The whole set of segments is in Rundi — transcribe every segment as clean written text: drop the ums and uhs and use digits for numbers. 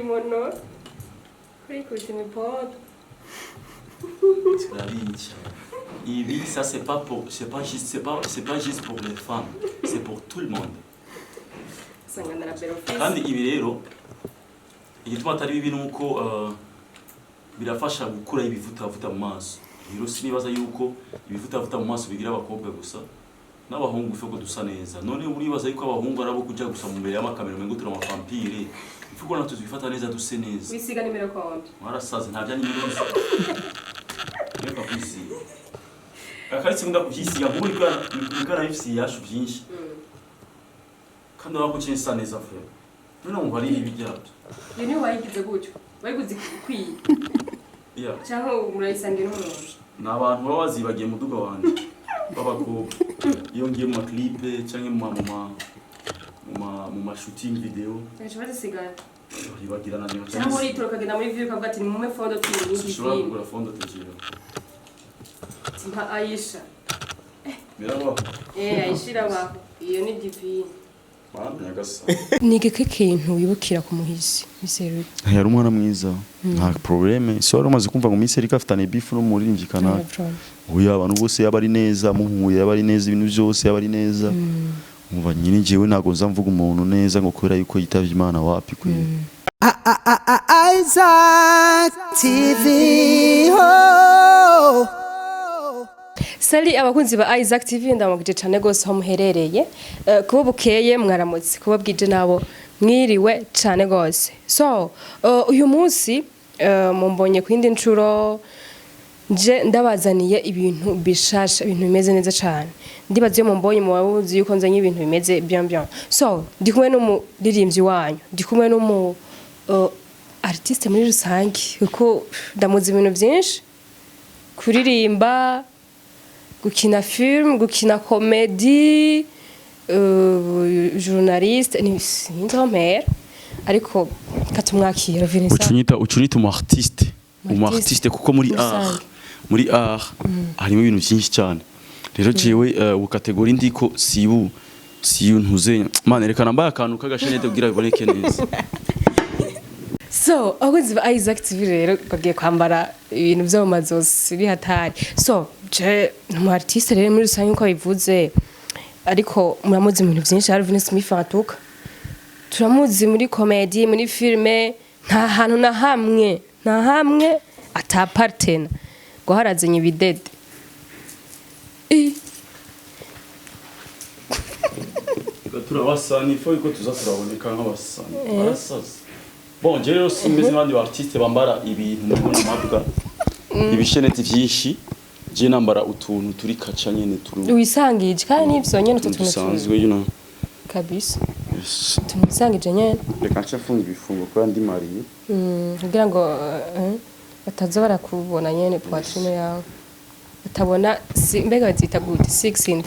Mono. Écoute, mes potes. C'est la vie. Ibi, ça c'est pas juste pour les femmes, c'est pour tout le monde. Kandi ibi rero igituma atari bibi nuko birafasha gukura ibivutavuta mu maso. Rero sinibaza yuko ibivutavuta mu maso bigira abakobwa gusa n'abahungu feko dusa neza. None uribaza yuko abahungu arabo kujya gusa mu mbere y'amakamera mengo turi amafampire. Ifuko natwe twifata neza duse neza. Wisiga nimero konti. Warasaze nta bya nimero. Reka kwisi. Akaritse ngunda kuvyisiga muri kana ifisi yashu byinshi. Kandi wako cyensa neza frere. None ngo ari ibijyabyo. Ni wayigize gutyo. Wayiguze kwiye. Yeah. Cyangwa murayisangira n'umuntu. N'abantu baba bazibagiye mu duga wanje. Babakobwa. Iyo ngiye mu clip cyangwa mu shooting video. Cyangwa sigara. Ibagira na nyo. Cyangwa uri toroka genda muri video kavuga ati ni mume fondo turi ni Ushobora kugura fondo tekira. Mpa Aisha. Mirabo. Aishira bako. Iyo ni divine. Nigeke kintu wibukira ku muhisi miseri yari umwana mwiza nta probleme so rumaze kumva ngo miseri kafitane beef no muririmbyi kana uya abantu bose yabari neza muhuye yabari neza ibintu byose yabari neza umva nyine jewe nago nzamvuga umuntu neza ngo kwera yuko yitavye Imana wapi kwe Isaac TV ho Sali abakunzi ba Isaac TV ndamugije cyane gose ho muherereye kuba bukeye mwaramutse kuba bwije nabo mwiriwe cyane gose so uyu munsi mumbonye kwindi ncuro nje ndabazaniye ibintu bishasha ibintu bimeze neza cyane ndibaze iyo mumbonye mu babuzi yuko nzanye ibintu bimeze bien bien so ndi kumwe n'umuririmbyi wanyu ndi kumwe n'umu artiste muri rusange kuko ndamuzi ibintu byinshi kuririmba gukina film, gukina comédie, journaliste, ni intromere ariko katumwakira Vincent. Ucunita mu artiste kuko muri art harimo ibintu byinshi cyane. Rero jewe ukategori ndiko siyu ntuze man rekana mbaye akantu kagashenete kugira biboneke neza. So, abakunzi ba Isaac TV rero bagiye kwambara ibintu byo mazosi bihatari. So, je mu artiste rero muri rusange uko bivuze ariko muramuzi ibintu byinshi ALVIN SMITH atuka. Turamuzi muri comedy, muri filme, nta hantu na hamwe atapartena. Ngo harazanye ibidede. Turabasani fo iko tuzaturaboneka nk'abasani. Barasaze. Bon, je rero simeze n'abandi artiste bambara ibintu mubona mavuga ibisheneti byinshi je nambara utuntu turi kaca nyene turu Wisangije kandi nivyo nyene utuntu dusanzwe you know kabisa tumusangije nyene reka ncafunga ibifungo kwa ndi mariye kugira ngo bataza barakubona nyene poitrine yawe utabona mbega bazita gute 16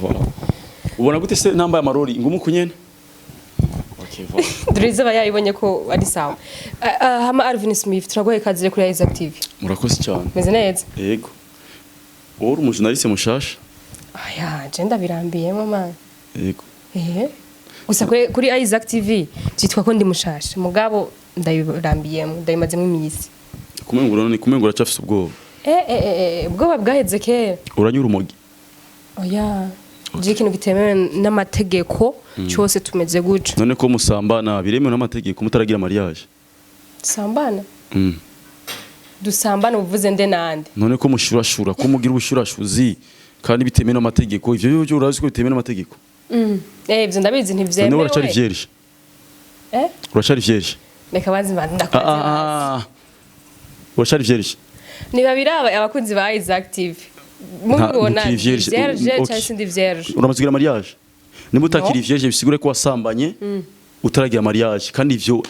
ubona gute se namba ya marori ngumuku nyene Duriza bayibonye ko ari sawa. Hama ALVIN SMITH turagoye kazire kuri Isaac TV. Murakoze cyane. Meze neza. Yego. Uri umujournaliste mushasha? Aya, je ndabirambiye mama. Yego. Gusa kuri Isaac TV cyitwa ko ndi mushasha. Mugabo ndabirambiyemo, ndabimazemo imisi. Kumengura cyafise ubwoba. Ubwoba bwaheze kera. Uranyura umogi. Oya. Je ikintu gitemewe n'amategeko cyose tumeze guca. None ko musambana biremewe n'amategeko mutaragira mariage. Sambana? Dusambana uvuze nde nande. None ko mushurashura ko mugira ubushurashuzi kandi bitemewe n'amategeko ivyo byo urazi ko bitemewe n'amategeko. Ivyo ndabizi ntivyemewe. None uracari vierge. Uracari vierge. Reka banzi ndakubaza. Uracari vierge. Niba biraba abakunzi ba Isaac TV. Mubibona vierge cyangwa sindi vierge. Uramaze kugira mariage. Nimba utakiri vierge bisigure ko wasambanye utaragira mariage kandi ivyo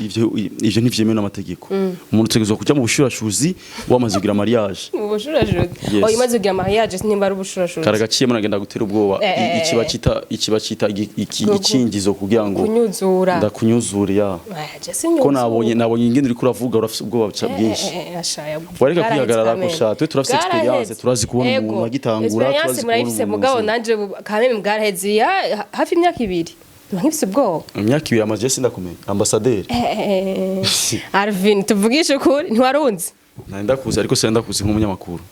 ntivyemewe n'amategeko. Umuntu utegezwa kujya mu bushurashuzi wamaze kugira mariage. Mu bushurashuzi. Imaze kugira mariage nimba ari ubushurashuzi. Karagaciye munagenda gutera ubwoba ikibacita ikingizo kugira ngo kunyuzura. Ndakunyuzura ya. Ko nabonye ingene uri kuravuga urafise ubwoba bwinshi. Wareka kwihagarara ko sha twe turafise experience turazi kubona umuntu agitangura turazi kubona mugabo nanje kameme bwaraheze hafi imyaka 2. nk'ifise ubwoba imyaka 2 amaze sindakumenya ambassadeur Alvin tuvugishe ukuri ntiwarunzi ndakuzi ariko sindakuzi nk'umunyamakuru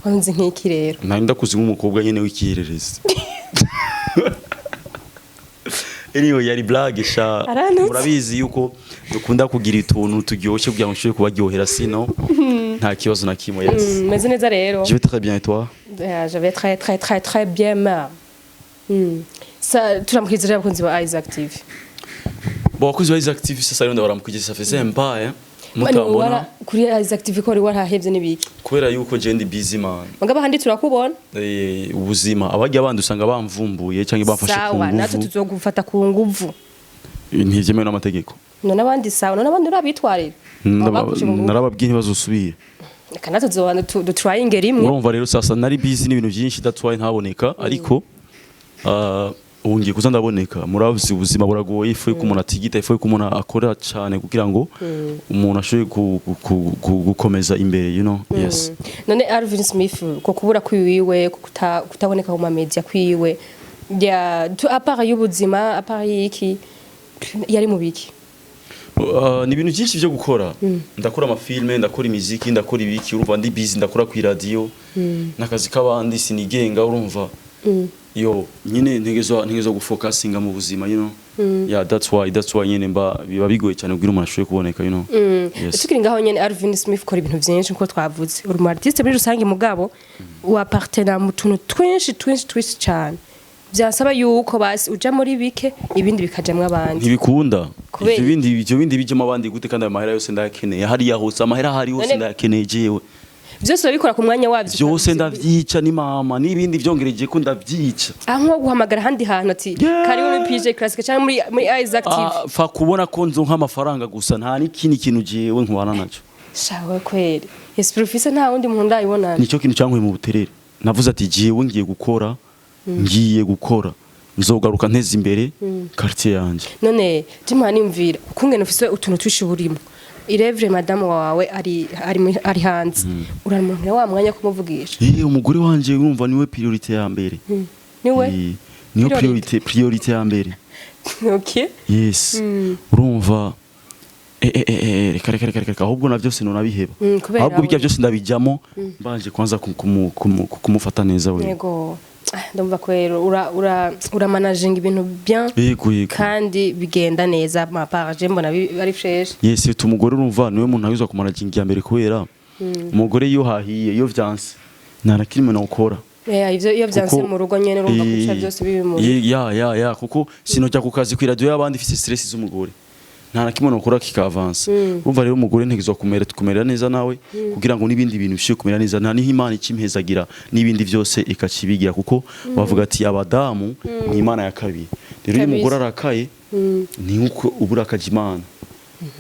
wanzi nk'iki rero ndakuzi nk'umukobwa nyene w'ikirerezi Anyway yari blague sha murabizi yuko dukunda kugira ituntu turyoshe kugira ngo nshobore kubaryohera sino nta kibazo na kimwe yes meze neza rero je vais très bien et toi je vais très bien ça turamukizira abakunzi ba Isaac TV bon abakunzi ba Isaac TV sasa rero ndabaramukije ça faisait un pas hein mutambona kuri Isaac TV ko warahevye nibiki kubera yuko je ndi busy man mugaba handi turakubona ubuzima abajya abandi usanga bamvumbuye cyangwa bafashe ku nguvu sawa natwe tuzogufata ku nguvu ntivyemewe n'amategeko none abandi sawa none abandi urabitwarira narababwiye ntibazosubire kana tuzobana trying rimwe urumva rero sasa nari busy n'ibintu byinshi datwaye ntaboneka ariko ungiye kuza ndaboneka muravuze ubuzima buragoye ifu ko umuntu atigita ifu ko umuntu akora cyane kugira ngo umuntu ashobore gukomeza imbere you know yes none ALVIN SMITH ko kubura kwiwiwe kutaboneka mu media kwiwe ya apart y'ubuzima apart iki yari mu biki ni ibintu byinshi byo gukora ndakora amafilme ndakora imiziki ndakora ibiki urumva ndi busy ndakora ku radio nakazi kabandi sinigenga urumva yo nyine ntegezo gufocusinga mu buzima you know yeah that's why nyine biba bigoye cyane kugira umuntu ashobore kuboneka you know yes tukiri ngaho nyine ALVIN SMITH kora ibintu byinshi nko twavuze uri mu artiste muri rusange mugabo wa partenaire mu tuntu twinshi cyane byasaba yuko basi uja muri bike ibindi bikajamwe abandi ntibikunda ibyo bindi bijemo abandi gute kandi amahera yose ndayakeneye hariya hose amahera hari yose ndayakeneye jewe byose babikora ku mwanya wabyo byose ndavyica ni mama nibindi vyongereje ko ndavyica nko guhamagara handi hantu ati kari muri PJ Classic cyangwa muri Isaac TV fa kubona ko nzo nk'amafaranga gusa nta n'ikindi kintu jewe nkubana naco shawe kweli yes professor nta wundi muntu ndayibona nico kintu cyankuye mu buterere navuze ati jewe ngiye gukora nzogaruka nteze imbere quartier yanje none timani mvira ukungene ufise utuntu twishuburimo irevre madame wawe ari hanze uramuntu wa mwanya kumuvugisha umugore wanje urumva niwe priority ya mbere niyo priority ya mbere okay yes urumva reka ahubwo navyo sinonabiheba ahubwo bijya byose ndabijamo mbanje kwanza kumufata neza we yego ndumva kwero ura managing ibintu bien kandi bigenda neza ma Partage mbona ari fresh yes tumugore urumva niwe muntu ayuza ku managing ya mbere kubera umugore iyo hahiye iyo vyanse narakirime no ukora iyo vyanse mu rugo nyene urumva kuca byose bibi mu ya kuko sinojya ku kazi ku radio y'abandi ifite stress z'umugore nta nakimwe nokora kikavansa urumva rero umugore ntegezwa tukumera neza nawe kugira ngo nibindi bintu bishye kumera neza nta niho Imana ikimpezagira nibindi byose ikacibigira kuko bavuga ati abadamu ni Imana ya kabiri rero iyo umugore arakaye ni nkuko ubura akajimana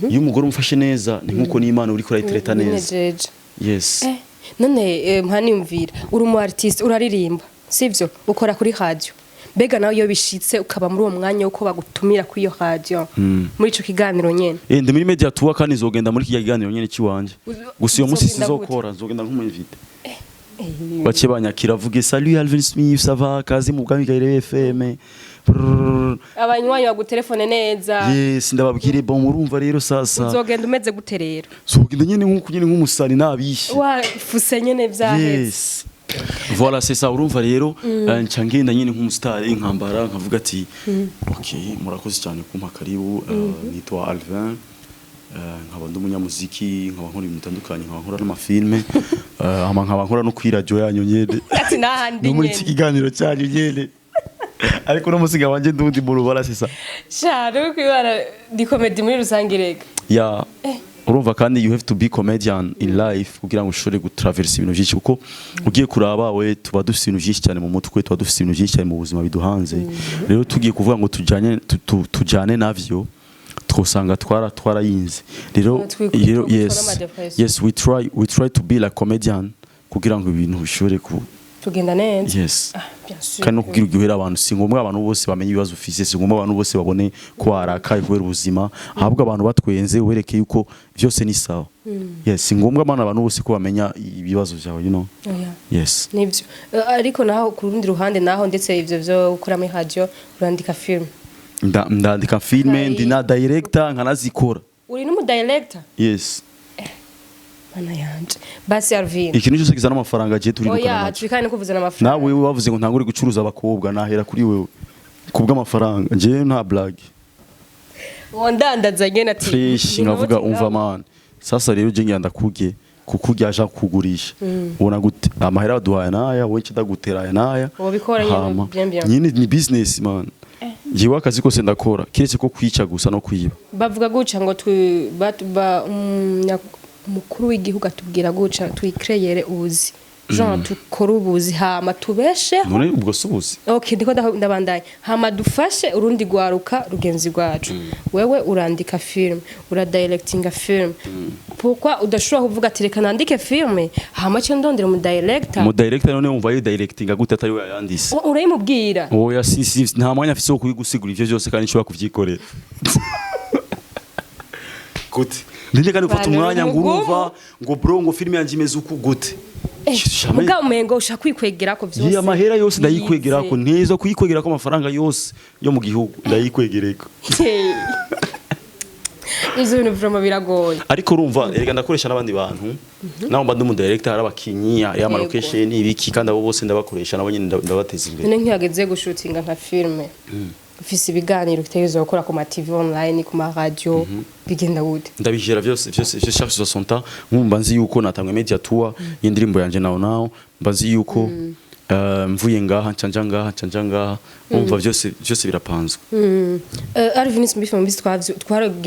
iyo umugore umfashe neza ni nkuko n'Imana uri kurayitereta neza yes none mpanimvira uri mu artiste uraririmba sivyo ukora kuri radio bega nawe iyo bishitse ukaba muri uwo mwanya uko bagutumira kuri iyo radio muri ico kiganiro nyene ndi muri media tuwa kandi zogenda muri kiganiro nyene ciwanje gusa iyo musi sizokora zogenda nk'umuvite bace banyakira vuge salut ALVIN SMITH ça va kazi mu bwami gaire FM abanywanyi bagutelefone neza yes ndababwire bon murumva rero sasa uzogenda umeze gute rero zogenda nyene nk'umusani nabishi wafuse nyene vyaheze yes voilà c'est ça urumva rero ncangenda nyine nk'umustar inkambara nkavuga ati okay murakoze cyane kumpa karibu nitwa ALVIN nkaba ndumunyamuziki nkaba nkora ibintu bitandukanye nkaba nkora n'amafilme nkaba nkora no kuri radio yanyu nyene ati nahandi no muri kiganiro cyanyu nyene ariko no musiga wanje ndundi mu rubara c'est ça sharo kwibara di comedy muri rusange rega ya urumva kandi you have to be comedian in life kugira ngo ushobore gutraverse ibintu byinshi kuko ugiye kuraba we tuba dufite ibintu byinshi cyane mu mutwe tuba dufite ibintu byinshi cyane mu buzima biduhanze rero tugiye kuvuga ngo tujane navyo twosanga twarayinze rero yes we try to be like comedian kugira ngo ibintu bishobore tugenda neza yes bien sûr kandi no kugira ugihera abantu si ngombwa abantu bose bamenye ibibazo ufise si ngombwa abantu bose babone ko warakaye kubera ubuzima ahubwo abantu batwenze ubereke yuko vyose ni sawa yes si ngombwa abantu bose ko bamenya ibibazo vyawe you know yes nivyo ariko naho ku rundi ruhande naho ndetse ivyo vyo gukora muri radio urandika film ndandika filme ndi na director nkanazikora uri n'umu director yes mana yanje basi Alvin ikintu cyose kizana amafaranga je turi gukora oya twikane kuvuza n'amafaranga nawe wavuze ngo ntangure gucuruza abakobwa nahera kuri wewe kubw'amafaranga je nta blague wondandaza ngene ati fresh ngavuga umva man sasa rero je ngenda kuge kukurya aje kugurisha ubona gute amahera aduhaye naya wowe kidagutera naya wobikora nyine ni business man jiwa akazi kose ndakora kiretse ko kwica gusa no kwiba bavuga guca ngo mukuru w'igihugu atubwira guca twikreyere ubuzi Jean tukora ubuzi hama tubeshe none ubwo subuzi okay ndiko ndabandanye hama dufashe urundi gwaruka rugenzi rwacu wewe urandika film uradirectinga film pourquoi udashobora kuvuga ati reka nandike film hama cyo ndondera mu director none umva yo directinga gute atari we yandise urayimubwira oya si nta mwanya afise wo kubigusigura ivyo byose kandi nshobora kuvyikorera gute ndinde kandi ufata umwanya nguruva ngo bro ngo film yanje imeze uku gute muga umengo ushaka kwikwegera ko byose ya mahera yose ndayikwegera ko neza kuyikwegera ko amafaranga yose yo mu gihugu ndayikwegereka izo bintu vraiment biragoye ariko urumva erega ndakoresha n'abandi bantu naho mba ndumu director arabakinyi ya location ibiki kandi abo bose ndabakoresha nabo nyine ndabateza imbere none nkiyageze gushutinga nka filme ufise ibiganiro biteza gukora ku ma TV online ku ma radio bigenda gute ndabijera byose chaque 60 ans mbanzi yuko natangwe media tour y'indirimbo yanje naho mbanzi yuko mvuye ngaha canja ngaha umva byose birapanzwe Alvin Smith mu bisi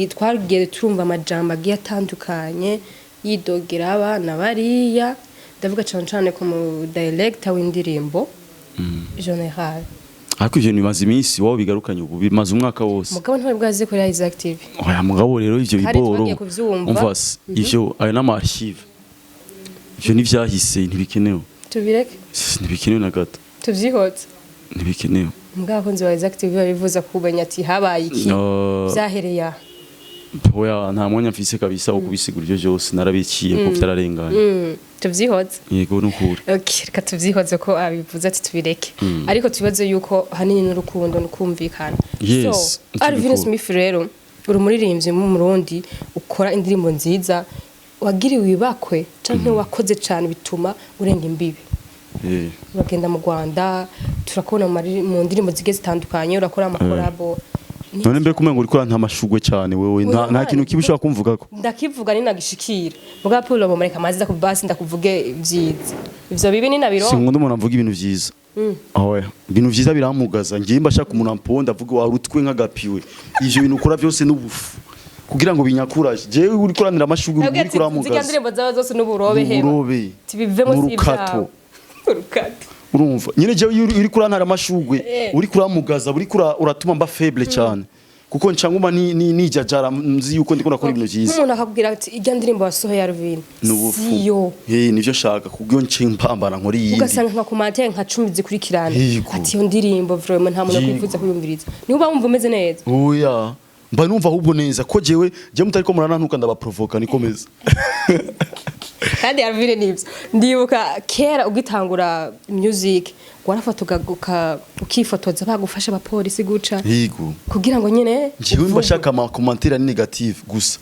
twagiye turumva amajambo agiye atandukanye yidogera abana bariya ndavuga cyane ko mu director w'indirimbo general ariko ivyo bimaze iminsi wowe bigarukanye ubu bimaze umwaka wose mugabo ntwari bwaze ko yari active oya mugabo rero ivyo biboro umva ivyo ayo nama archive ivyo nivyahise ntibikenewe tubireke ntibikenewe na gato tuvyihotse ntibikenewe mugabo nzi wa active bivuza kubenya ati habaye iki byahereye oya nta mwanya mfise kabisa wo kubisigura ivyo byose narabiciye ko vyararenganye tuvyihoze yego nukuri okay reka tuvyihoze ko abivuze ati tubireke ariko tubaze yuko hanini n'urukundo nukumvikana yes Alvin Smith rero uri muririmbyi mu Burundi ukora indirimbo nziza wagiriwe ibakwe canke wakoze cyane bituma urenga imbibi uragenda mu Rwanda turakona mu ndirimbo zige zitandukanye urakora amakorabo none mbe kumengo urikora nta mashugwe cyane wewe nta kintu kibishobora kumvuga ko ndakivuga ni nagishikira muga Paulo bomureka maziza ku basi ndakuvuge vyiza ivyo bibi ni nabiro sinkunda umuntu avuga ibintu vyiza oya ibintu vyiza biramugaza ngiye mbashaka umuntu amponda avuga wa rutwe nk'agapiwe ivyo bintu ukora byose n'ubufu kugira ngo binyakuraje jewe uri kuranira amashugwe uri kuramugaza zigandirimbo zawe zose n'uburobe heba tibivemo urukato urumva nyine je uri kurantara amashugwe uri kuramugaza uri uratuma mba faible cyane kuko ncanguma nijajara mzi yuko ndiko nakora ibintu vyiza umuntu akakubwira ati ijya ndirimbo wasohoye Alvin siyo nivyo shaka kubyo ncimpambara nkori yindi ugasanga nka commentaire nka 10 zikurikirana ati iyo ndirimbo vraiment nta muntu akwifuza kuyumviriza ni uba wumva umeze neza oya mba numva ahubwo neza ko je mutariko muranantuka ndabaprovoka nikomeza kandi Alvin nibyo ndibuka kera ugitangura music warafata ukifotoza bagufasha abapolisi guca yego kugira ngo nyene jewe mbashaka ama commentaire negative gusa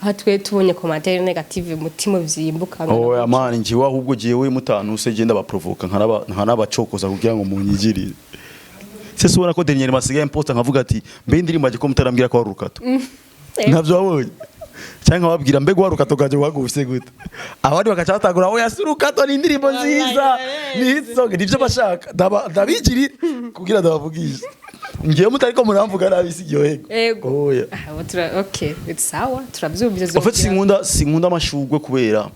aha twe tubonye commentaire negative mutima vyimbuka oya mani njiwe ahubwo jewe mutanuse je ndabaprovoka nkanabacokoza kugira ngo munyigirire se subona ko dernier masigaye imposta nkavuga ati mbe indirimbo aje ko mutarambira ko warukato navyo wabonye cyangwa wabwira mbego warukato gaje wagufise gute abandi bakacatagura oya surukato ni indirimbo nziza ni songe nivyo bashaka ndabigiri kugira ndabavugisha ngiye mutariko muramvuga nabisi yohego oya okay it's sawa turavyumvira zo ofetse sinkunda amashugwe kubera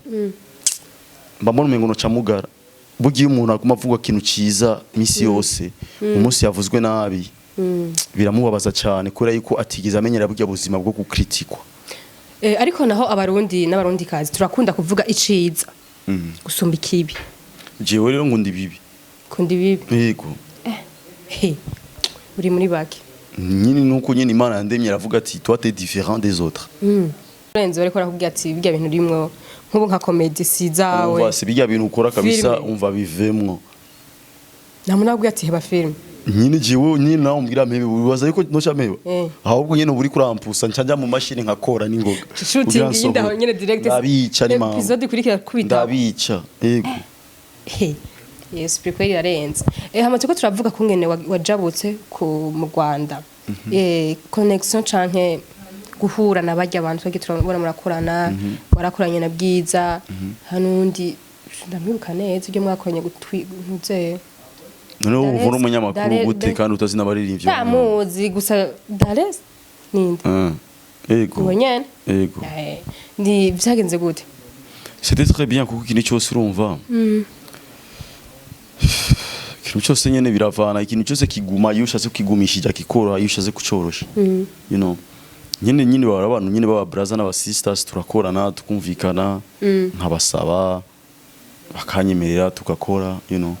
mbambona umengo no camugara bugiye umuntu aguma avuga kintu ciza misi yose umunsi yavuzwe nabi biramubabaza cyane kubera yuko atigeze amenyera burya buzima bwo gukritikwa ariko naho abarundi n'abarundi kazi turakunda kuvuga iciza gusumba ikibi jewe rero ngundi bibi kundi bibi yego he uri muri bake nyine nuko nyine Imana yandemye aravuga ati toi t'es différent des autres Renzo bariko barakubwira ati bijya bintu rimwe nkubu nka comedy sizawe umva se bijya bintu ukora kabisa Filme. umva bivemwo namunabwiye ati heba film nyine jewe nyine nawe umbwira mpebe wibaza yuko nosha mpebe ahubwo nyine uri kurampusa ncanja mu mashini nkakora n'ingoga shooting yindaho nyine direct ndabica ni mama episode kurikira kubita ndabica yego yes prequel yarenze hamaze ko turavuga ko ngene wajabutse ku mu Rwanda connection canke guhura nabajya abantu twege turabona murakorana warakoranye na Bwiza hanundi ndamwibuka neza ibyo mwakoranye gutwize none uvura umunyamakuru gute kandi utazi n'abaririmbyi ndamuzi gusa Dales ninde yego ubonyene yego ndi byagenze gute c'était très bien kuko ikintu cyose urumva ikintu cyose nyene biravana ikintu cyose kiguma iyo ushatse kugumishija kikora iyo ushatse kucorosha you know nyine bara abantu nyine baba brother n'aba sisters turakorana tukumvikana nkabasaba bakanyemerera tukakora you know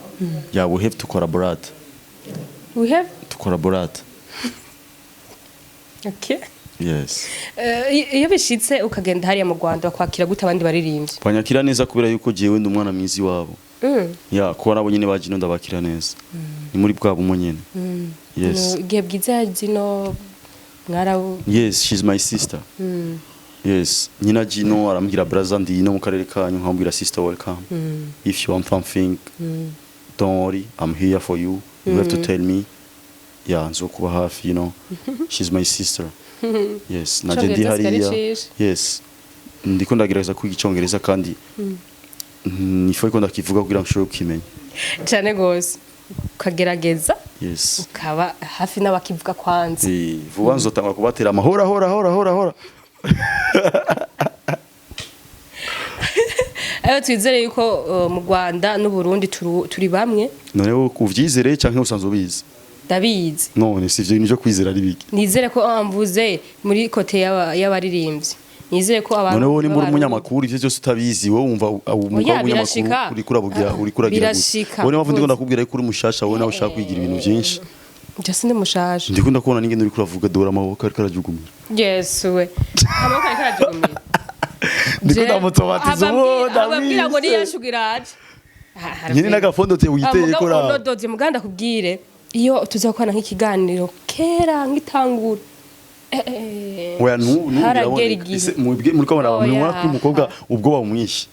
yeah we have to collaborate okay yes iyo bishitse ukagenda hariya mu Rwanda bakwakira gute abandi baririmbyi banyakira neza kubera yuko jewe ndi umwana mwizi wabo ya ko nabo nyine bagino ndabakira neza ni muri bwabo umunyene yes igihe Bwiza zino mwarabu yes she's my sister yes nyina Gino arambwira brother ndi no mu karere kanyu nkambwira sister welcome if you want something don't worry I'm here for you you have to tell me yeah nzo kuba hafi you know she's my sister yes naje ndi hariya yes ndiko ndagerageza kwiga icyongereza kandi nifuye ko ndakivuga kugira ngo nshobore kukimenya cyane gose ukagerageza yes ukaba hafi n'abakivuga kwanza vuba nzotanga kubatera amahora ayo twizere yuko mu Rwanda n'u Burundi turi bamwe none uvyizere canke usanzwe ubizi ndabizi none sivyo nijo kwizera ari biki nizere ko amvuze muri kote y'abaririmbyi nizere ko abantu none wowe muri umunyamakuru ivyo byose utabizi wowe wumva umunyamakuru uri kurabugira wowe navuze ndiko ndakubwira ko uri mushasha wowe nawe ushaka kwigira ibintu byinshi Just ndi mushasha ndiko ndakubona n'ingene uri kuravuga dora amaboko ariko arajugumira yes we amaboko ariko arajugumira ndiko ndamutomatiza ababwira ngo niyashugiraje nyine n'agafondo te witeye ko ra dodoze muganda kubwire iyo tuzakwana nk'ikiganiro kera nk'itangura oya muri ko murabona ko umukobwa ubwo bamwishi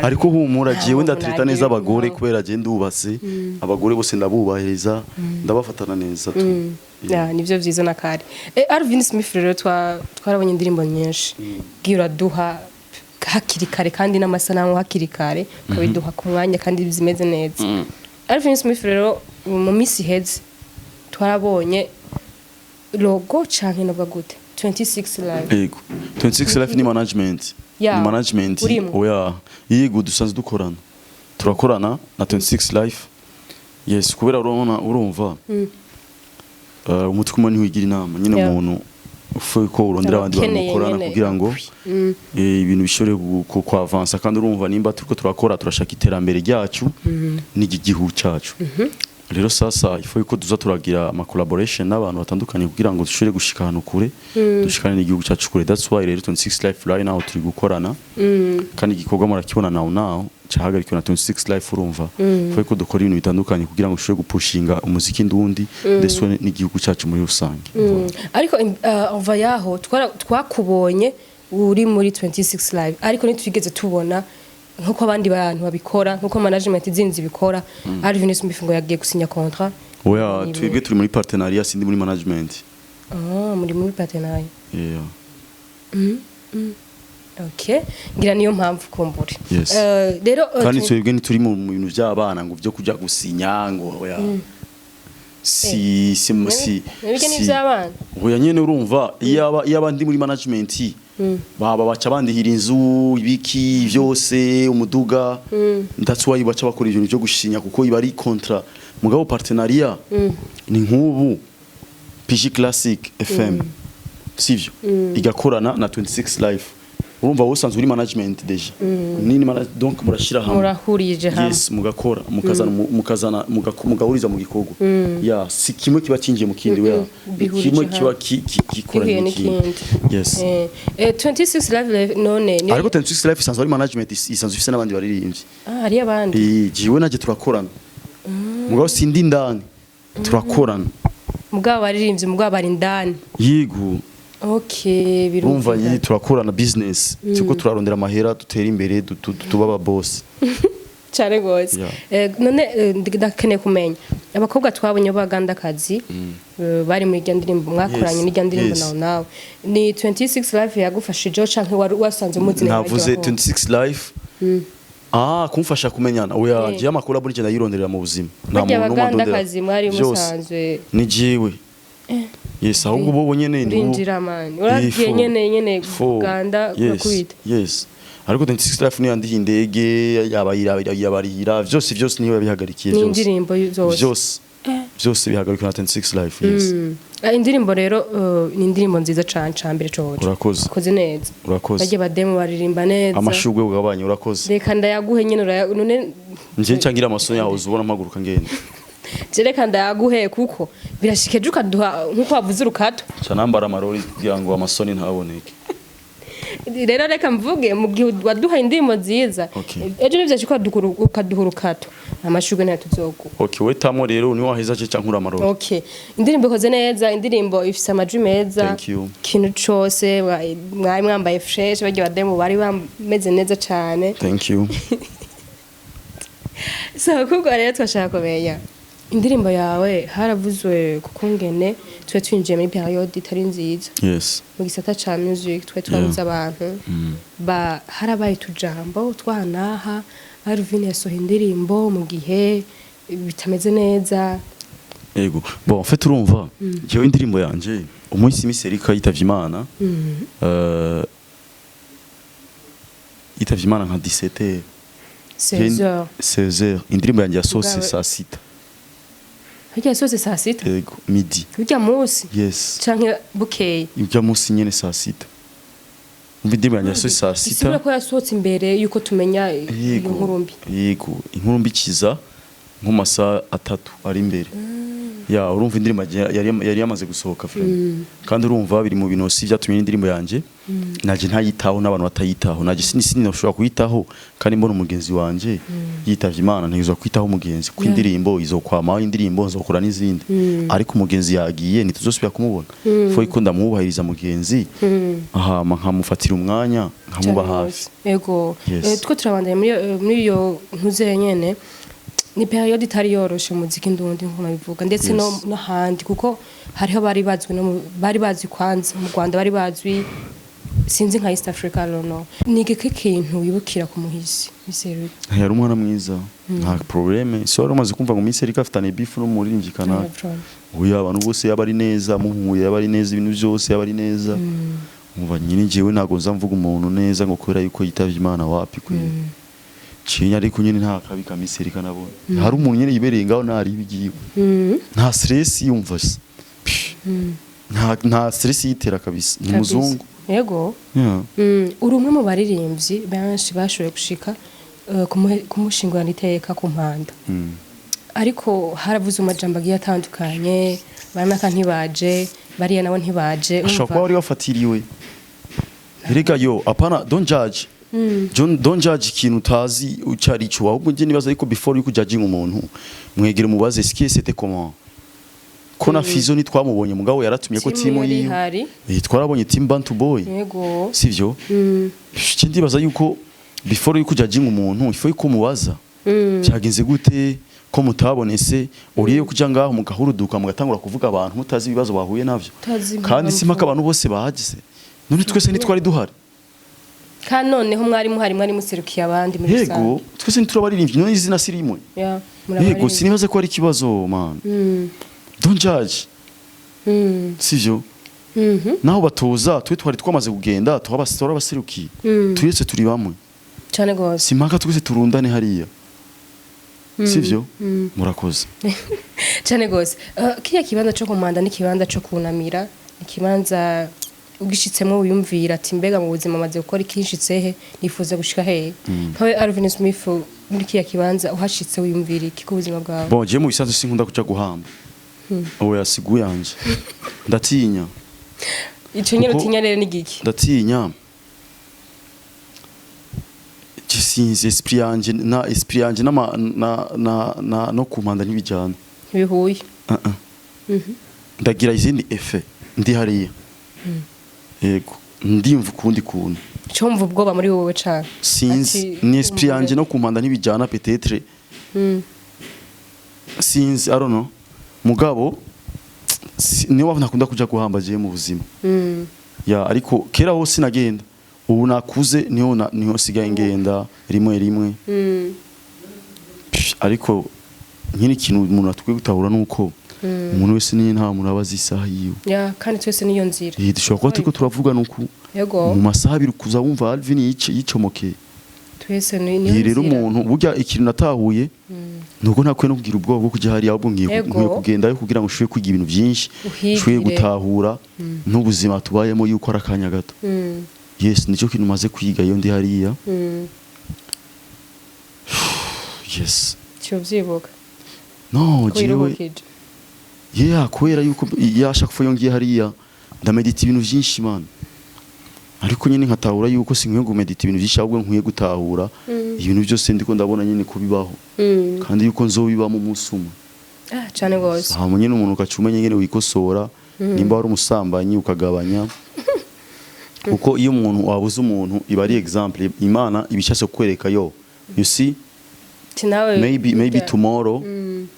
ariko humura jewe ndatrita neza abagore kubera je ndubase abagore bose ndabubahiriza ndabafatana neza tu nivyo vyiza nakari ALVIN SMITH rero twarabonye indirimbo nyinshi gira duha hakiri kare kandi n'amasanamu hakiri kare kabiduha ku mwanya kandi zimeze neza ALVIN SMITH rero mu misi heze twarabonye logo canke nabwo gute 26 live yego 26 live ni management ni management oya yego dusanzwe dukorana turakorana na 26 live yes kubera urumva umutwe umwe wigira inama nyine umuntu ufuye ko urondera abandi bamukorana kugira ngo ibintu bishore ku avansa kandi urumva nimba turiko turakora turashaka iterambere ryacu n'igihugu cyacu rero sasa ifuye ko duza turagira ama collaboration n'abantu batandukanye kugira ngo dushire gushika hano kure dushikane n'igihugu cyacu kure that's why rero 26 life right now turi gukorana kandi igikorwa murakibona now cyahagarikwe na 26 life urumva ifuye ko dukora ibintu bitandukanye kugira ngo dushire gupushinga umuziki ndundi ndetse n'igihugu cyacu muri rusange ariko ova yaho twakubonye uri muri 26 live ariko nitugeze tubona nkuko abandi bantu babikora nkuko management zinzi bikora ALVIN SMITH ngo yagiye gusinya contrat oya twebwe turi muri partenariat sindi muri management muri partenariat yeah okay ngira niyo mpamvu kumbure rero kandi twebwe ni turi mu bintu by'abana ngo byo kujya gusinya ngo oya si oya nyene urumva iyo abandi muri management baba baca bandihira inzu ibiki byose umuduga that's why baca bakora ibintu byo gushinya kuko iba ari contrat mugabo partenariat ni nk'ubu PG Classic FM sivyo igakorana na 26 live urumva wosanzwe uri management deja nini donc murashira hamwe murahurije hamwe yes mugakora mukazana mugahuriza mu gikorwa ya si kimwe kiba cinjiye mu kindi we kimwe kiba gikora n'ikindi yes 26 live none ariko 26 live isanzwe ari management isanzwe ifise n'abandi baririmbyi hari abandi jiwe naje turakorana mugabo sindi ndani turakorana mugabo baririmbyi mugabo bari ndani yigo okay birumva yi turakorana business cyo turarondera amahera dutera imbere tuba aba boss cyane gose none ndakeneye kumenya abakobwa twabonye bagandakazi bari muri ryandirimbo mwakoranye n'iryandirimbo nawe ni 26 live yagufashije canke wasanze muzine navuze 26 live kumfasha kumenyana oya je amakuru abonije ndayironderera mu buzima nta muntu n'umudondera mwari musanzwe ni jiwe yes ahubwo bo nyene ni rinjira man uragiye nyene Uganda kubita yes ariko 26 life ni andi indege yabarira byose niyo yabihagarikiye byose indirimbo byose bihagarikira 26 life yes indirimbo rero ni indirimbo nziza cyane cyambere cyoje urakoze neza baje bademo baririmba neza amashugwe ugabanye urakoze reka ndayaguhe nyene none nje ncangira amasoni yaho uzubona mpaguruka ngende Jereka ndayaguhe kuko birashikeje ukaduha nkuko wavuze urukato canambara amarori kugira ngo amasoni ntaboneke rero reka mvuge mu gihe waduha indirimbo nziza ejo nivyashika ukaduha urukato amashugwe nayo tuzoku we tamo rero ni waheza je cankura amarori indirimbo ikoze neza indirimbo ifise amajwi meza kintu cose mwari mwambaye fresh bagiye bademo bari bameze neza cyane thank you so kuko rero twashaka kumenya indirimbo yawe haravuzwe kukungene twe twinjiye muri period itari nziza yes mu gisata ca music twe twabuze abantu harabaye tujambo twanaha Alvin yasohoye indirimbo mu gihe bitameze neza yego en fait urumva jewe indirimbo yanje umunsi miserika yitavye Imana yitavye Imana nka 17h 16h indirimbo yanje yasose saa sita Hajya sose saa sita yego midi ujya munsi yes canke bukeye ujya munsi nyene saa sita indirimbo yanje yasose saa sita sibura ko yasohotse imbere yuko tumenya inkurumbi yego inkurumbi kiza nko masa 3 ari imbere ya urumva indirimbo yari yamaze gusohoka kandi urumva biri mu binosi byatumye indirimbo yanje naje ntayitaho n'abantu batayitaho naje sininoshobora kuyitaho kandi mbona umugenzi wanje yitavye Imana ntegezwa kwitaho umugenzi ku indirimbo izokwama indirimbo nzokora n'izindi ariko umugenzi yagiye nituzosubira kumubona fo iko ndamubahiriza mugenzi nkamufatira umwanya nkamuba hafi yego two turabandanye muri iyo ntuze nyene ni period itari yoroshe muziki ndundi nko nabivuga ndetse no handi kuko hariho bari bazwi kwanza mu Rwanda bari bazwi sinzi nka East Africa no ni gike kintu wibukira ku muhisi miseru yari umwana mwiza nta probleme so rumaze kumva ngo miserika afitane beef no muririmvyi kana uya abantu bose yabari neza muhuye yabari neza ibintu byose yabari neza umva nyine jewe nago nzamvuga umuntu neza ngo kwera yuko yitavye Imana wapi kwe Chinya ariko nyene nta kabi kamiserika nabone hari umuntu nyene yibereye ngaho nari bigiye nta stress yumva nta stress yitera kabisa ni muzungu yego uri umwe mu baririmbyi benshi bashoboye gushika kumushingurana iteka ku mpanda ariko haravuze amajambo agiye atandukanye banaka ntibaje bariya nabo ntibaje ashobora wari wafatiriwe rega yo apana don't judge don't judge ikintu utazi ucari cyo ahubwo nje nibaza ariko before you judging umuntu mwegere mubaze ce qui c'était comment kona fizo ni twamubonye mugabo yaratumye ko timo yiwe twarabonye team Bantu Boy yego sivyo kindi baza yuko before you judging umuntu ifo yuko mubaza byagenze gute ko mutabonese uriye kuja ngaho mugahuruduka mugatangura kuvuga abantu mutazi ibibazo bahuye navyo kandi simaka abantu bose bahagize none twese nitwari duhari kandi noneho mwari muserukiye abandi muri rusange yego twese niturabaririmbyi none izina sirimwe yego sinibaze ko ari kibazo man don't judge sivyo naho batoza twe twari twamaze kugenda twabastora baserukiye tuyese turi bamwe cyane gose simaka twese turundane hariya sivyo murakoze cyane gose kiya kibanza cyo kumanda ni kibanza cyo kunamira ikibanza ugishitsemo wiyumvira ati mbega mu buzima maze gukora ikinshitse he nifuza gushika he nkawe ALVIN SMITH muri kiya kibanza uhashitse wiyumvira iki ku buzima bwawe bon je mu bisanzwe sinkunda kuja guhamba oya sigu yanje ndatinya ico nyene utinya rero n'igiki ndatinya sinzi esprit yanje no kumanda ntibijana bihuye ndagira izindi effet ndi hariya yego ndimva ukundi kuntu cyo mva ubwoba muri wowe cyane sinzi ni esprit yanje no kumanda ntibijana peut-être sinzi I don't know mugabo niyo nakunda kuja guhamba je mu buzima ya ariko kera hose nagenda ubu nakuze niho sigaye ngenda rimwe ariko nyine ikintu umuntu atwiye gutahura nuko umuntu wese niye nta muntu abazi isaha yiwe ya kandi twese niyo nzira dushobora kuba turiko turavuga nuko yego mu masaha abiri kuza wumva ALVIN yicomokeye twese niyo nzira rero umuntu burya ikintu natahuye nuko ntakwiye no kugira ubwoba bwo kujya hariya ahubwo nkwiye kugendayo kugira ngo ushobore kwiga ibintu byinshi ushobore gutahura n'ubuzima tubayemo yuko ari akanya gato yes nicyo kintu maze kwiga iyo ndi hariya yes cyo vyibuka no jewe kubera yuko yashaka ko yongiye hariya ndamedita ibintu byinshi man ariko nyine nkatahura yuko sinkwiye gumedita ibintu byinshi ahubwo nkwiye gutahura ibintu byose ndiko ndabona nyine ko bibaho kandi yuko nzobibamo umunsi umwe cyane gose nyine umuntu ukacumenye nyine wikosora nimba wari umusambanyi ukagabanya kuko iyo umuntu wabuze umuntu iba ari example Imana ibishashe kwereka yo you see maybe tomorrow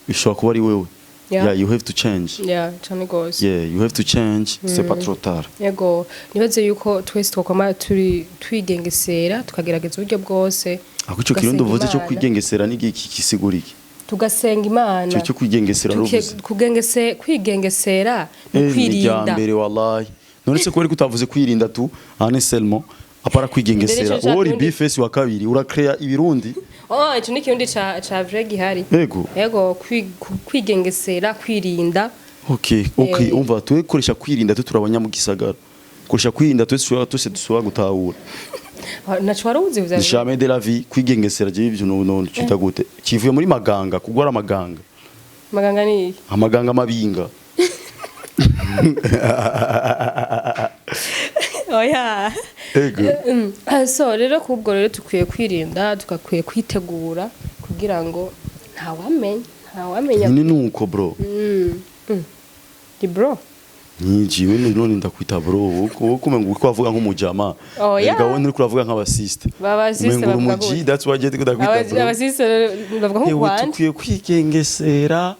bishobora kuba ari wewe yeah you have to change cyane gose you have to change c'est pas trop tard yego nibaze yuko twese twakoma twigengesera tukagerageza uburyo bwose ako cyo kirundo vuze cyo kwigengesera n'igiki kisiguriki tugasenga Imana cyo kwigengesera ruvuze kwigengesera no kwirinda mbere wallahi none se ko ari kutavuze kwirinda tu aneselmo apara kwigengesera uri bifesi wa kabiri urakrea ibirundi ico ni kirundi ca vrai gihari yego kwigengesera kwirinda okay umva tukoresha kwirinda turabanya mu gisagara koresha kwirinda twese dusubira gutahura naco waruzi uzaje jamais de la vie kwigengesera je ivyo no cita gute kivuye muri maganga kugora amaganga ni amaganga mabinga oya so rero kubwo rero tukwiye kwirinda tukakwiye kwitegura kugira ngo ntawamenya ni nuko bro di bro jiwe none ndakwita bro wowe kumenga uko avuga nk'umujama ega wowe uri kuravuga nk'abasiste bavuga umuji that's why je ndakwita bro abasiste bavuga nk'ukwanje tukwiye kwigengesera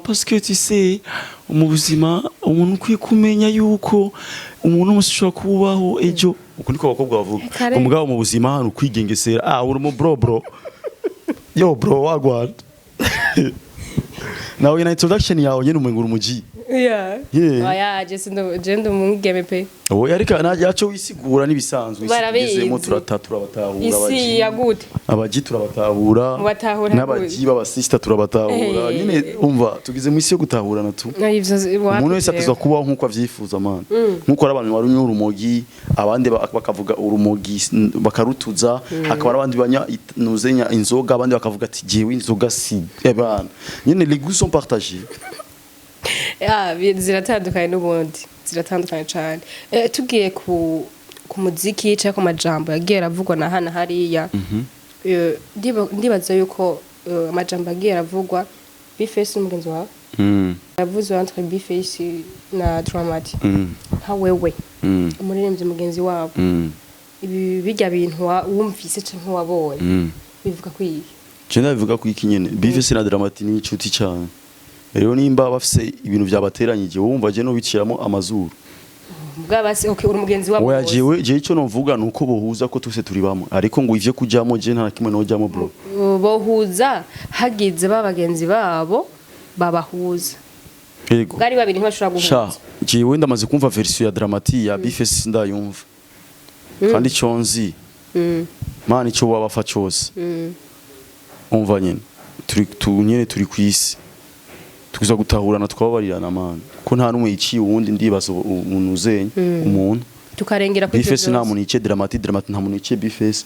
parce que tu sais mu buzima umuntu ukwiye kumenya yuko umuntu mushobora kubaho ejo uko niko abakobwa bavuga umugabo mu buzima hano kwigengesera uri mu bro yo bro wagwana nawe na introduction yawe nyene umenga umuji oya jendo mungeme pe oya ariko naco wisigura nibisanzwe isizemo turabatahura isi yagute abaji turabatahura n'abaji b'abasista turabatahura nyine umva tugize mu isi yo gutahurana tu umuntu wese atazwa kubaho nkuko avyifuza man nkuko ari abantu bari urumogi abandi bakavuga urumogi bakarutuza akaba abandi banya nuzenya inzoga abandi bakavuga ati jewe inzoga si ebana nyine les goûts sont partagés ziratandukanye n'ubundi ziratandukanye cyane tugiye ku muziki cyangwa ku majambo yagiye aravugwa na hana hariya ndibaza yuko amajambo yagiye aravugwa bifesi n'umugenzi wawe yavuze entre bifesi na Dramati nka wewe umuririmbyi mugenzi wabo ibi bijya bintu wumvise cyangwa wabonye bivuga kwiye cyane bivuga kwiki nyene bifesi na Dramati ni inshuti cyane rero nimba bafise ibintu byabateranyije wumva je no biciramo amazuru bwabase uri umugenzi wabo oya je ico novuga nuko bohuza ko twese turi bamwe ariko ngo ivye kujamo je nta kimwe no jamo bro bohuza hagize babagenzi babo babahuza yego bwari babiri ntibashobora guhuza jewe ndamaze kumva version ya Dramati ya bifes ndayumva kandi conzi mani cyo wabafa cyose umva nyene turi kwisi tukiza gutahurana tukababarirana man ko nta numwe yiciye uwundi ndibaza umuntu uzenye umuntu tukarengera kuri bifese nta muntu yice dramati nta muntu yice bifese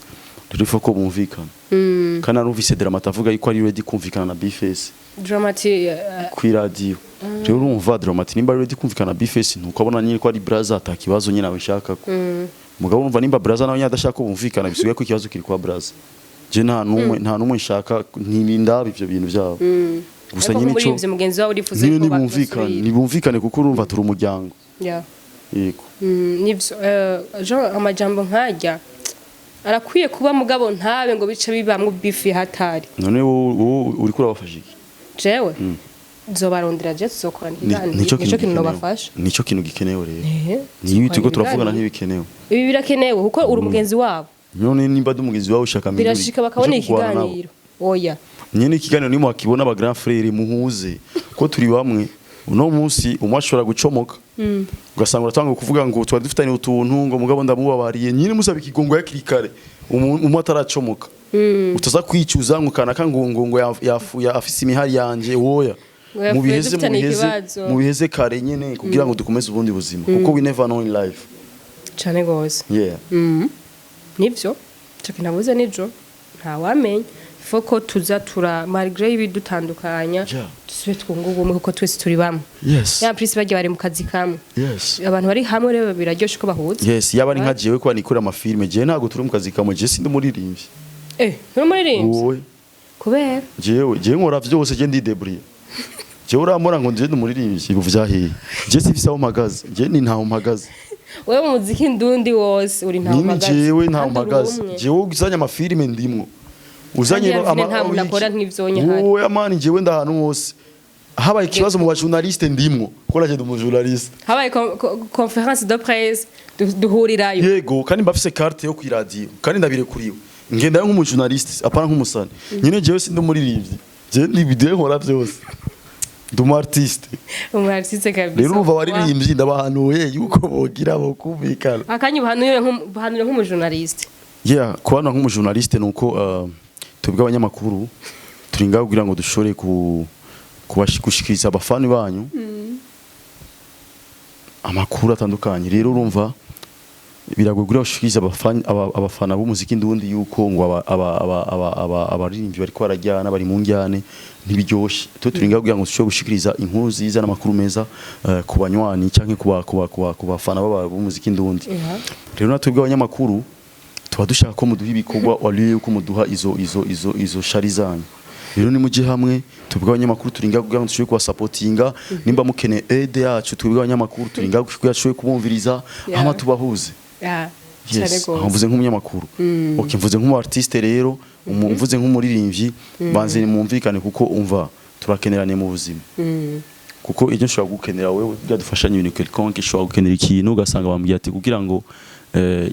turifo ko bumvikana kana numvise dramati avuga yuko ari ready kumvikana na bifese dramati ku radio rero urumva dramati nimba ready kumvikana na bifese ntukabona nyine ko ari braza atakibazo nyine abishaka ko mugabo urumva nimba braza nawe nyadashaka kumvikana bisubiye ko ikibazo kiri kwa braza je nta numwe nshaka ntibindaba ivyo bintu byabo gusa nyine cyo mugenzi wawe urifuze ko nibumvikane kuko urumva turi umuryango yego nivyo Jean amajambo nkajya arakwiye kuba mugabo ntabe ngo bice bibamwe bifi hatari none uri kurabafasha iki jewe zobarondera je tuzokorana nico kintu nobafasha nico kintu gikenewe rero niyo tuko turavugana ntibikenewe ibi birakenewe kuko uri umugenzi wabo none nimba dumugenzi wawe ushaka mbere birashika bakabona ikiganiro oya nyene ikiganiro nimo akibona aba grand frère muhuze ko turi bamwe uno munsi umwashobora gucomoka ugasanga uratanga kuvuga ngo twari dufitanye utuntu ngo mugabo ndamubabariye nyine musaba ikigongo yakirikare umuntu ataracomoka utaza kwicuza ngo kanaka ngo afise imihari yanje woya mubiheze kare nyene kugira ngo dukomeze ubundi buzima kuko we never know in life cyane gose nivyo cyo kinabuze nijo nta wamenya foko tuza tura malgré ibidutandukanya tusube twunguka umwe kuko twese turi bamwe ya prince bagiye bari mu kazi kamwe abantu bari hamwe rero biraryoshe ko bahuza yaba ari nka jewe ko nikora amafilme je ntago turi mu kazi kamwe je sindi muririmbyi nturi muririmbyi kubera jewe nkora vyose je ndi debris jewe uramora ngo nje ndumuririmbyi buvyahiye je sifise aho mpagaze je ni ntaho mpagaze wewe mu muziki ndundi wose uri ntaho mpagaze jewe ntaho mpagaze jewe ugizanya amafilme ndimwo uzanye amakora nk'ivyonya hari wowe amani jewe ndahantu hose habaye ikibazo mu bajournaliste ndimwo ko naje ndi umujournaliste habaye conference de presse duhurirayo yego kandi mbafise carte yo kwiradio kandi ndabire kuriwe ngenda nk'umujournaliste apana nk'umusani nyine jewe sindi umuririmbyi je ni video nkora vyose ndumu artiste kabisa rero uva waririmbyi ndabahanuye yuko bogira bo kumvikana akanyi buhanure nk'umujournaliste kubana nk'umujournaliste nuko tubwa abanyamakuru turinga kugira ngo dushore kubashikiriza abafani banyu amakuru atandukanye rero urumva biragugura gushikiriza abafana b'umuziki ndundi yuko ngo abaririmbyi bari kwarajyana bari mu njyane ntibiryoshe turinga kugira ngo dushore gushikiriza inkuru ziza n'amakuru meza ku banywani canke ku bafana b'umuziki ndundi rero natubwa abanyamakuru tuba dushaka ko muduha ibikorwa waliye uko muduha izo shari zanyu rero ni muje hamwe tubwa abanyamakuru turinga kugira ngo dushobore kubasupportinga nimba mukene aide yacu tubwa abanyamakuru turinga kugira dushobore kubumviriza hama tubahuze mvuze nk'umunyamakuru mvuze nk'umu artiste rero mvuze nk'umuririmbyi banze mumvikane kuko umva turakenerane mu buzima kuko ibyo nshobora gukenera wewe byadufashanya ibintu quelconque nshobora gukenera ikintu ugasanga bambwiye ati kugira ngo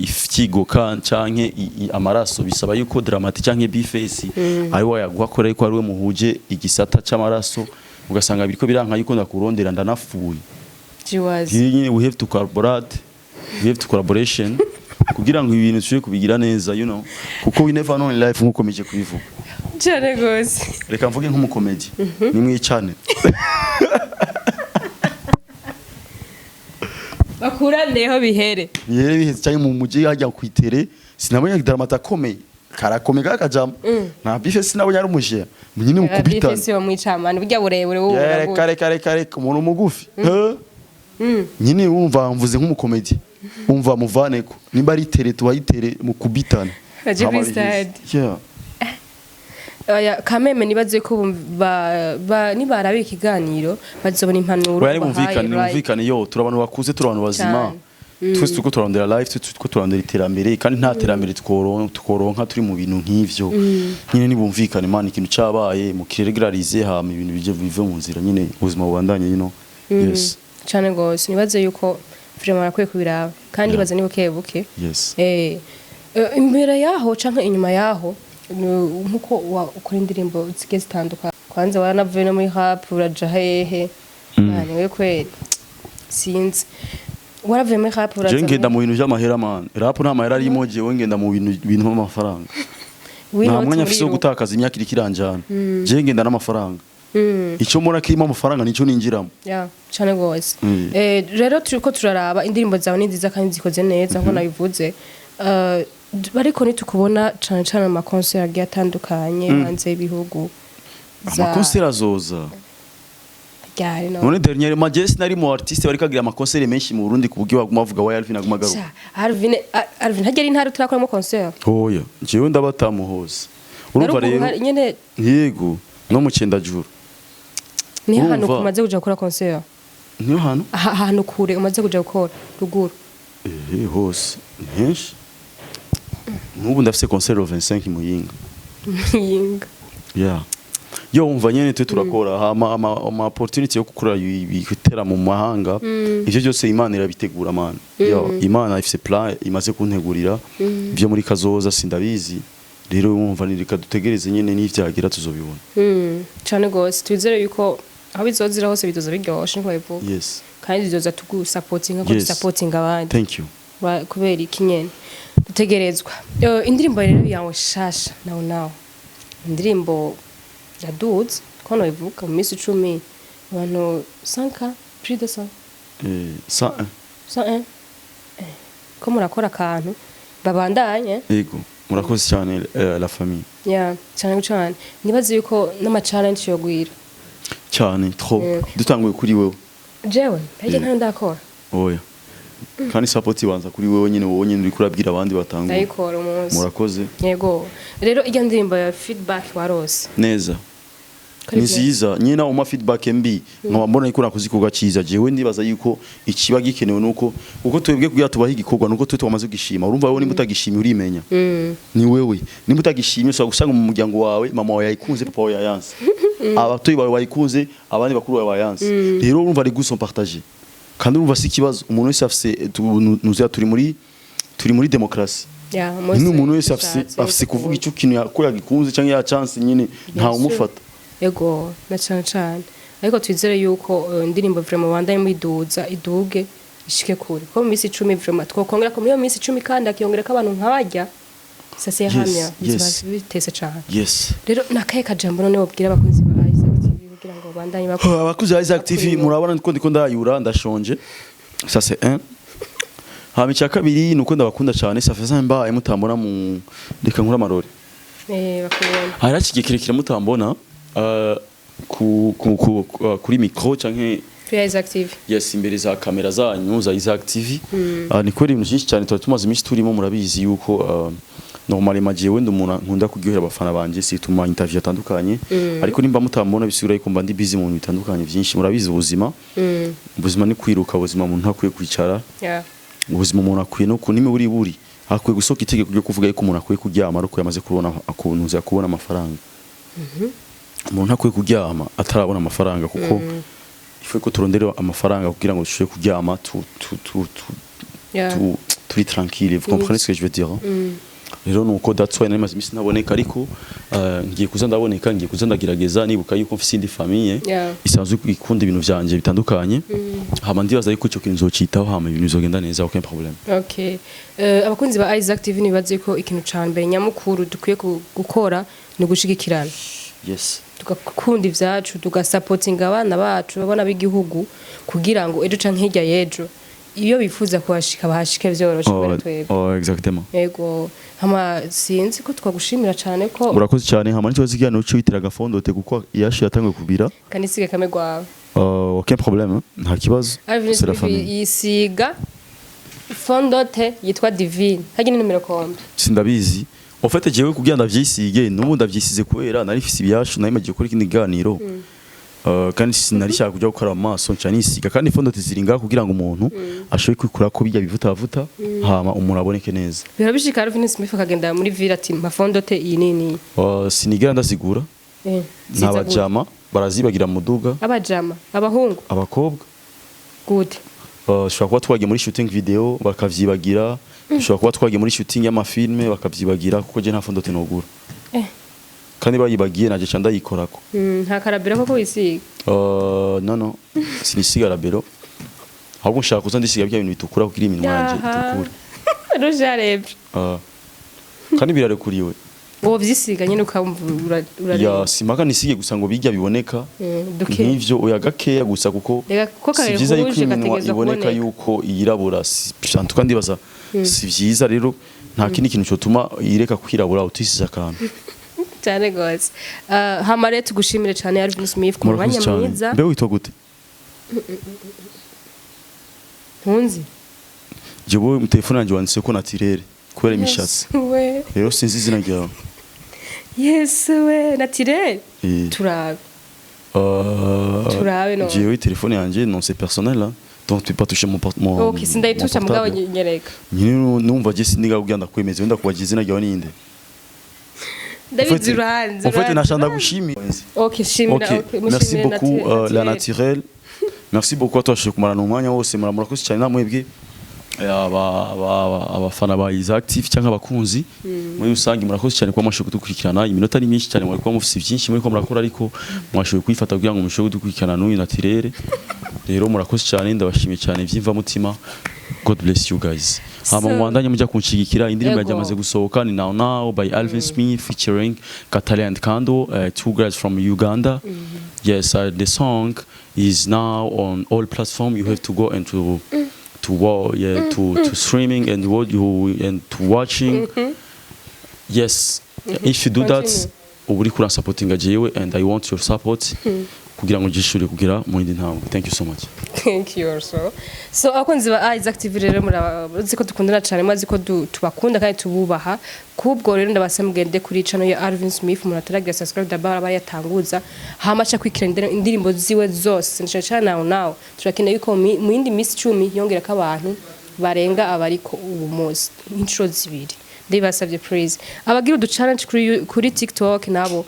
ifyigo canke amaraso bisaba yuko dramati canke bifesi ari wayaguha kora yuko ari we muhuje igisata c'amaraso ugasanga biriko biranka yuko ndakurondera ndanafuye we have to collaborate we have to collaboration kugira ngo ibintu tuje kubigira neza kuko we never know in life nkuko mije kubivuga cyane gose reka mvuge nk'umukomedi ni mwicane bakuraneho bihere cyane mu mujyi hajya kwitere sinabonye dramata komeye karakome kakajama na bifesi nabo yari umuje nyine mukubitana bifesi bamwicamana burya burebure wowe kare umuntu mugufi nyine wumva mvuze nk'umukomedi umva muvaneko nimba ari tere tubayitere mukubitana kameme nibaze ko nibaraba ikiganiro bazobona impanuro bumvikane turabantu bakuze turabantu bazima twese tuko turarondera life tuko turarondera iterambere kandi nta terambere tukoronka turi mu bintu nk'ivyo nyine nibumvikane man ikintu cabaye mu kiregrarize hama ibintu bije bive mu nzira nyine ubuzima bubandanye yes cyane gose nibaze yuko vraiment arakwiye kubiraba kandi baza nibuke buke imbere yaho canke inyuma yaho nkuko ukora indirimbo zige zitandukanye kwanza waranavuye no muri rap uraja hehe mane we kweli sinzi waravuye muri rap uraja je ngenda mu bintu by'amahera man rap nta mahera ari moje we ngenda mu bintu by'amafaranga nta mwanya afise gutakaza imyaka iri kiranjana je ngenda n'amafaranga icyo mbona kirimo amafaranga nicyo ninjiramo ya cyane gose rero turiko turaraba indirimbo zawe ni nziza kandi zikoze neza nko nabivuze bariko nitukubona cyane cyane mu concert agiye atandukanye hanze y'ibihugu amakonseri azoza none dernier majesi nari mu artiste bari kagira amakonseri menshi mu Burundi ku buryo baguma bavuga wa Alvin aguma garuka Alvin hagera intara turakoramo concert oya jewe ndabatamuhoza urumva rero nyene yego no mu Cendajuru ni hano kumaze kuja gukora concert ni hano ahantu kure umaze kuja gukora ruguru hose henshi n'ubu ndafise concert au 25 Muyinga yeah yo umva nyene twe turakora ama opportunity yo gukora ibitera mu mahanga ivyo byose Imana irabitegura man yo Imana ifise plan imaze kuntegurira byo muri kazoza sindabizi rero umva nirika dutegereze nyene n'ivyagira tuzobibona cyane gose twizere yuko aho bizozira hose bidoza biryoshe nko bivuga yes kandi bidoza tugusupportinga ko supporting abandi thank you kubera ikinyene dutegerezwa indirimbo rero yawe shasha now indirimbo yaduze kono ivuka mu minsi 10 abantu 5 plus de 100 101 ko murakora akantu babandanye yego murakoze cyane la famille cyane nibaze yuko n'ama challenge yo gwira cyane trop dutanguye kuri wewe jewe ntaje nta ndakora oya kandi support ibanza kuri wewe nyine wowe nyine uri kurabwira abandi batangura ndayikora umunsi murakoze yego rero ijya ndirimbo ya feedback warose neza niziza nyina uma feedback mbi nkaba mbona yuko nakoze ikorwa cyiza jewe ndibaza yuko ikiba gikenewe nuko uko twebwe kugira tubaha igikorwa nuko twe twamaze gishima urumva wowe nimba utagishimye urimenya ni wewe nimba utagishimye so gusanga mu muryango wawe mama wawe yayikunze papa wawe yayanse abatoyi bawe bayikunze abandi bakuru bawe bayanse rero urumva ari guso partage kandi urumva si kibazo umuntu wese afise nuza turi muri demokrasi ni umuntu wese afise kuvuga icyo kintu yakora gikunze cyangwa ya chance nyine nta umufata yego na cyane ariko twizere yuko indirimbo vraiment bandanye muduza iduge ishike kure ko mu minsi 10 vraiment twokongera ko muri iyo minsi 10 kandi akiyongera ko abantu nkabajya sase hamya bitese cyane yes rero nakaye kajambo none wabwira abakunzi ba Isaac TV kugira ngo bandanye bakora abakunzi ba Isaac TV murabona ndiko ndayura ndashonje ça c'est un hama cya kabiri nuko ndabakunda cyane ça fait ça mba mutambona mu reka nkura marori bakubona harakigekerekira mutambona kuri micro canke Isaac TV yes imbere za kamera zanyu za Isaac TV ni kweri ibintu byinshi cyane tumaze iminsi turimo murabizi yuko normalement jewe umuntu nkunda kuryohera abafana banje situma interview atandukanye ariko nimba mutambona bisubira yuko mba ndi busy mu bintu bitandukanye byinshi murabizi ubuzima ni kwiruka ubuzima umuntu ntakwiye kwicara ubuzima umuntu akwiye no kunime buri akwiye gusoka itegeko ryo kuvuga yuko umuntu akwiye kuryama ariko yamaze kubona akuntuza kubona amafaranga umuntu akwiye kuryama atarabona amafaranga kuko ifuye ko turondera amafaranga kugira ngo dushobore kuryama turi tranquille vous comprenez ce que je veux dire rero nuko that's why namaze imisi ntaboneka ariko ngiye kuza ndaboneka ngiye kuza ndagerageza nibuka yuko mfise indi famille isanzwe ikunda ibintu vyanje bitandukanye hama ndibaza yuko cyo kintu nzocitaho hama ibintu bizogenda neza aucun problème okay abakunzi ba Isaac TV nibaze ko ikintu cyambere nyamukuru dukwiye gukora ni gushigikirana yes tugakunda ivyacu tugasupportinga abana bacu babona b'igihugu kugira ngo ejo canke hirya yejo iyo bifuza kuhashika bahashike vyoroshe bere twebwe exactement yego hama sinzi ko twagushimira cyane ko urakoze cyane hama nicyo zigana uco witiraga fondote kuko yashi yatangiye kubira kanisige kame gwawe aucun problème nta kibazo c'est la famille yisiga fondote yitwa divine hagi ni numero kombe sindabizi en fait jewe kugira ndavyisige n'ubu ndavyisize kubera nari fisi byashu nari magiye kuri kindi ganiro kandi sinari shaka kujya gukora amaso cyane isiga kandi fondote ziringa kugira ngo umuntu ashoye kwikura ko bijya bivuta hama umuntu aboneke neza birabishika ALVIN SMITH akagenda muri villa ati mafondote iyi nini sinigera ndazigura n'abajama barazibagira mu duga abajama abahungu abakobwa good ushobora kuba twagiye muri shooting video bakavyibagira ushobora kuba twagiye muri shooting y'amafilme bakavyibagira kuko je nta fondote nogura kandi bayibagiye naje canda yikorako nta karabero koko wisiga no sinisiga rabero ahubwo nshaka kuza ndisiga bya bintu bitukura kugira iminwa yanje itukura rujarebye kandi birarekuriwe uwo vyisiga nyine ukamva ya simaka nisige gusa ngo bijya biboneka nk'ivyo oya gakeya gusa kuko si vyiza yuko iminwa iboneka yuko yirabura santu kandi baza si vyiza rero nta kindi kintu cyotuma yireka kwirabura utisize akantu cyane gose hamare tugushimire cyane Alvin Smith ku mwanya mwiza mbe witwa gute ntunzi jewe mu telefone yanjye wanditse ko natirere kubera imishatsi rero sinzi izina ryawe Yesu we natirere turabe no jewe telefone yanjye non c'est personnel hein donc tu peux pas toucher mon OK sindayitoucha mugabo nyereka nyine numva je sindiga kugenda kwemeza wenda kubagiza izina ryawe ninde David Zuranze en fait nashanda gushimi OK shimira OK merci beaucoup la naturelle merci beaucoup à toi je kumarana umwanya wose murakoze cyane namwebwe abafana ba Active cyangwa abakunzi muri rusange murakoze cyane kwa mwashoboye kudukurikirana iminota ari myinshi cyane muri kwa mufite byinshi muri ko murakora ariko mwashoboye kwifata kugira ngo mushoboye kudukurikirana n'uyu natirere rero murakoze cyane ndabashimiye cyane byimva mutima God bless you guys hama mwandanye mujya kunshigikira indirimbo yajamaze gusohoka ni now by Alvin Smith featuring Katale and Kando two girls from Uganda yes the song is now on all platforms you have to go into to streaming and to watching yes if you do that uburi kura supporting jewe and I want your support kugira ngo jishure kugira mu indi ntango thank you so much thank you also so akunzi ba Isaac TV rero murazi ko dukundana cyane mazi ko tubakunda kandi tububaha kubwo rero ndabasembwende kuri channel ya Alvin Smith murataragira subscribe dabara bayatanguza hamacha kwikirendera indirimbo ziwe zose nshaka now turakeneye yuko mu yindi miss 10 yongera ka abantu barenga abariko ubu munsi intro zibiri ndibasabye praise abagira udu challenge kuri TikTok nabo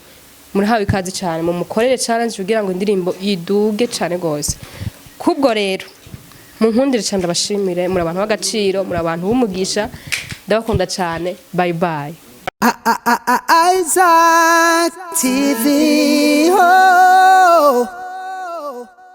murahawe ikaze cyane mu mukorere challenge kugira ngo indirimbo iduge cyane gose kubwo rero munkundire cyane ndabashimire muri abantu b'agaciro muri abantu b'umugisha ndabakunda cyane bye bye Isaac TV. Oh.